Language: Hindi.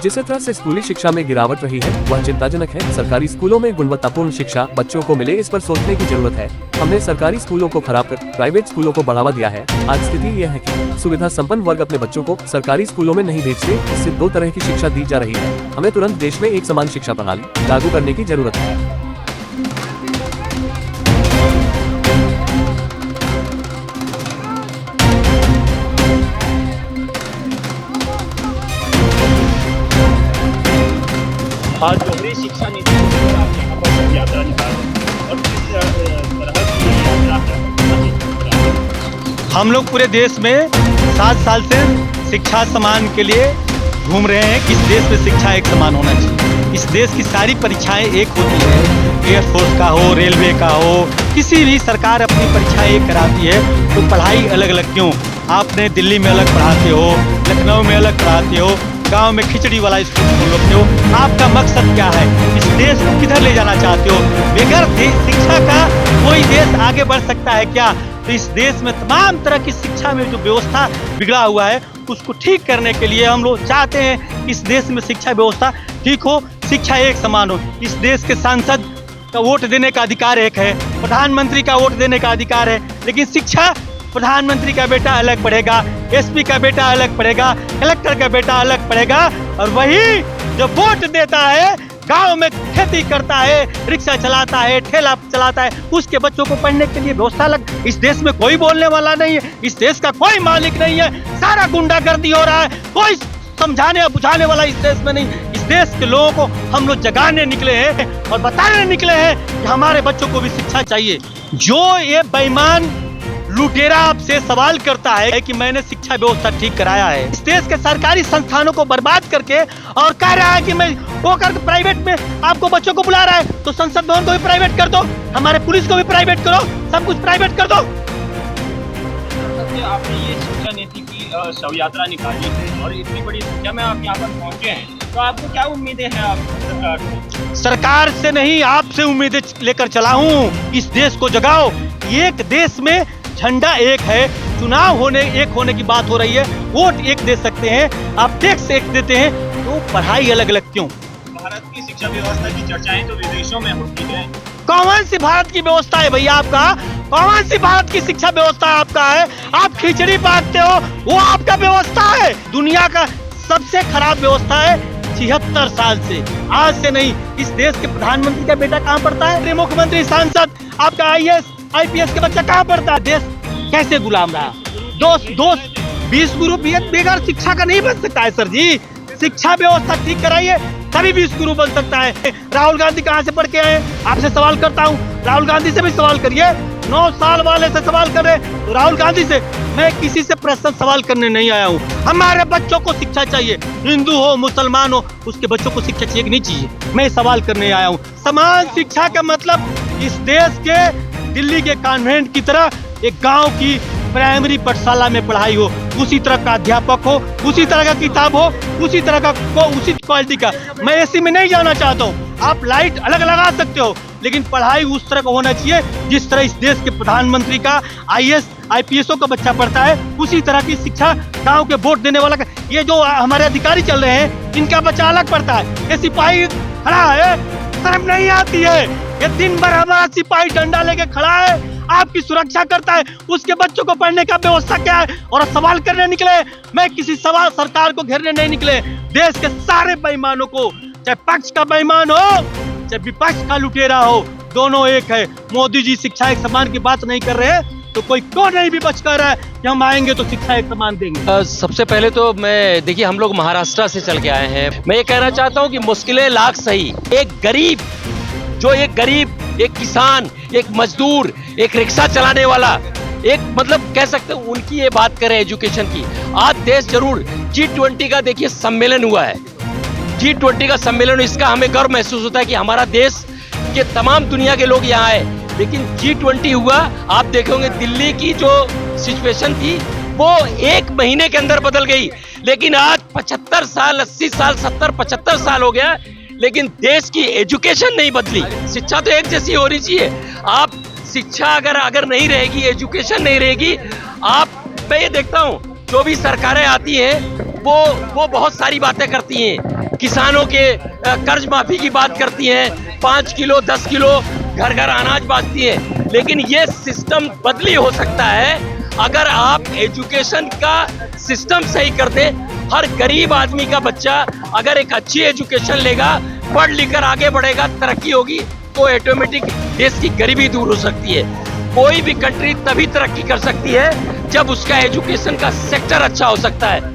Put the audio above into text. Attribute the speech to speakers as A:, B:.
A: जिस तरह से स्कूली शिक्षा में गिरावट रही है वह चिंताजनक है। सरकारी स्कूलों में गुणवत्तापूर्ण शिक्षा बच्चों को मिले, इस पर सोचने की जरूरत है। हमने सरकारी स्कूलों को खराब कर प्राइवेट स्कूलों को बढ़ावा दिया है। आज स्थिति यह है कि सुविधा संपन्न वर्ग अपने बच्चों को सरकारी स्कूलों में नहीं भेजते। इससे दो तरह की शिक्षा दी जा रही है। हमें तुरंत देश में एक समान शिक्षा प्रणाली लागू करने की जरूरत है।
B: आज दोहरी शिक्षा नीति को आप यहाँ पर यात्रा निकाल और किस तरह की यात्रा है?
C: हम लोग पूरे देश में 7 साल से शिक्षा समान के लिए घूम रहे हैं। इस देश में शिक्षा एक समान होना चाहिए। इस देश की सारी परीक्षाएं एक होती है, एयरफोर्स का हो, रेलवे का हो, किसी भी सरकार अपनी परीक्षाएं एक कराती है। तो पढ़ाई अलग अलग क्यों? आपने दिल्ली में अलग पढ़ाते हो, लखनऊ में अलग पढ़ाते हो, गांव में खिचड़ी वाला स्कूल खोलते हो। आपका मकसद क्या है? इस देश को किधर ले जाना चाहते हो? बगैर शिक्षा का कोई देश आगे बढ़ सकता है क्या? तो इस देश में तमाम तरह की शिक्षा में जो व्यवस्था बिगड़ा हुआ है उसको ठीक करने के लिए हम लोग चाहते हैं इस देश में शिक्षा व्यवस्था ठीक हो, शिक्षा एक समान हो। इस देश के सांसद का वोट देने का अधिकार एक है, प्रधानमंत्री का वोट देने का अधिकार है, लेकिन शिक्षा प्रधानमंत्री का बेटा अलग पढ़ेगा, एसपी का बेटा अलग पढ़ेगा, कलेक्टर का बेटा अलग पढ़ेगा, और वही जो वोट देता है, गांव में खेती करता है, रिक्शा चलाता है, ठेला चलाता है, उसके बच्चों को पढ़ने के लिए व्यवस्था अलग। इस देश में कोई बोलने वाला नहीं है, इस देश का कोई मालिक नहीं है, सारा गुंडागर्दी हो रहा है, कोई समझाने और बुझाने वाला इस देश में नहीं। इस देश के लोगों को हम लोग जगाने निकले हैं और बताने निकले हैं कि हमारे बच्चों को भी शिक्षा चाहिए। जो ये बेईमान लुटेरा आपसे सवाल करता है कि मैंने शिक्षा व्यवस्था ठीक कराया है, इस देश के सरकारी संस्थानों को बर्बाद करके और कह रहा है कि मैं वो कर प्राइवेट में आपको बच्चों को बुला रहा है, तो संसद भवन को भी प्राइवेट कर दो, हमारे पुलिस को भी प्राइवेट करो, सब कुछ प्राइवेट कर दो।
B: आपने ये शिक्षा नीति की शव यात्रा निकाली है और इतनी बड़ी संख्या में आप यहाँ पर पहुँचे हैं, तो आपको क्या उम्मीदें हैं आप सरकार से?
C: सरकार से नहीं, आपसे उम्मीदें लेकर चला हूँ। इस देश को जगाओ। एक देश में झंडा एक है, चुनाव एक होने की बात हो रही है, वोट एक दे सकते हैं, आप टैक्स एक देते हैं, तो पढ़ाई अलग अलग क्यों?
B: भारत की शिक्षा व्यवस्था की चर्चाएं तो विदेशों में होती है।
C: कौन सी भारत की व्यवस्था है भैया आपका? कौन सी भारत की शिक्षा व्यवस्था आपका है? आप खिचड़ी बांटते हो, वो आपका व्यवस्था है। दुनिया का सबसे खराब व्यवस्था है 76 साल से, आज से नहीं। इस देश के प्रधानमंत्री का बेटा कहाँ पढ़ता है? मुख्यमंत्री, सांसद, आपका IAS IPS के बच्चा कहाँ पढ़ता है? देश कैसे गुलाम रहा? दोस्त 20 गुरु बेकार शिक्षा का नहीं बन सकता है सर जी। शिक्षा व्यवस्था ठीक कराइए तभी 20 गुरु बन सकता है। राहुल गांधी कहाँ से पढ़ के आए? आपसे सवाल करता हूँ, राहुल गांधी से भी सवाल करिए। 9 साल वाले से सवाल कर रहे तो राहुल गांधी से। मैं किसी से पर्सनल सवाल करने नहीं आया हूँ। हमारे बच्चों को शिक्षा चाहिए, हिंदू हो मुसलमान हो, उसके बच्चों को शिक्षा चाहिए कि नहीं चाहिए, मैं सवाल करने आया हूँ। समान शिक्षा का मतलब इस देश के दिल्ली के कॉन्वेंट की तरह एक गांव की प्राइमरी पाठशाला में पढ़ाई हो, उसी तरह का अध्यापक हो, उसी तरह का किताब हो, उसी तरह का उसी क्वालिटी का। मैं एसी में नहीं जाना चाहता हूँ, आप लाइट अलग लगा सकते हो, लेकिन पढ़ाई उस तरह का होना चाहिए जिस तरह इस देश के प्रधानमंत्री का IAS IPS का बच्चा पढ़ता है, उसी तरह की शिक्षा गाँव के वोट देने वाला का। ये जो हमारे अधिकारी चल रहे हैं इनका बच्चा अलग पढ़ता है। ये सिपाही खड़ा है, शर्म नहीं आती है? ये दिन भर हमारा सिपाही डंडा लेके खड़ा है, आपकी सुरक्षा करता है, उसके बच्चों को पढ़ने का व्यवस्था क्या है? और सवाल करने निकले। मैं किसी सवाल सरकार को घेरने नहीं निकले। देश के सारे बेईमानों को, चाहे पक्ष का बेईमान हो चाहे विपक्ष का लुटेरा हो, दोनों एक है। मोदी जी शिक्षा एक समान की बात नहीं कर रहे, तो कोई क्यों नहीं विपक्ष कर रहा है कि हम आएंगे तो शिक्षा एक समान देंगे?
D: सबसे पहले तो मैं देखिए हम लोग महाराष्ट्र से चल के आए हैं। मैं ये कहना चाहता हूँ कि मुश्किलें लाख सही, एक गरीब, एक किसान, एक मजदूर, एक रिक्शा चलाने वाला, एक मतलब कह सकते हैं उनकी ये बात करें एजुकेशन की। आज देश जरूर G20 का देखिए सम्मेलन हुआ है, G20 का सम्मेलन, इसका हमें गर्व महसूस होता है कि हमारा देश के तमाम दुनिया के लोग यहाँ आए। लेकिन G20 हुआ, आप देखेंगे दिल्ली की जो सिचुएशन थी वो 1 महीने के अंदर बदल गई। लेकिन आज 75 साल, 80 साल, 70, 75 साल हो गया, लेकिन देश की एजुकेशन नहीं बदली। शिक्षा तो एक जैसी होनी चाहिए। आप शिक्षा अगर नहीं रहेगी, एजुकेशन नहीं रहेगी, मैं ये देखता हूँ जो भी सरकारें आती हैं वो बहुत सारी बातें करती हैं, किसानों के कर्ज माफी की बात करती हैं, 5 किलो 10 किलो घर घर अनाज बांटती हैं। लेकिन ये सिस्टम बदली हो सकता है अगर आप एजुकेशन का सिस्टम सही कर दें। हर गरीब आदमी का बच्चा अगर एक अच्छी एजुकेशन लेगा, पढ़ लिख कर आगे बढ़ेगा, तरक्की होगी, तो ऑटोमेटिक देश की गरीबी दूर हो सकती है। कोई भी कंट्री तभी तरक्की कर सकती है जब उसका एजुकेशन का सेक्टर अच्छा हो सकता है।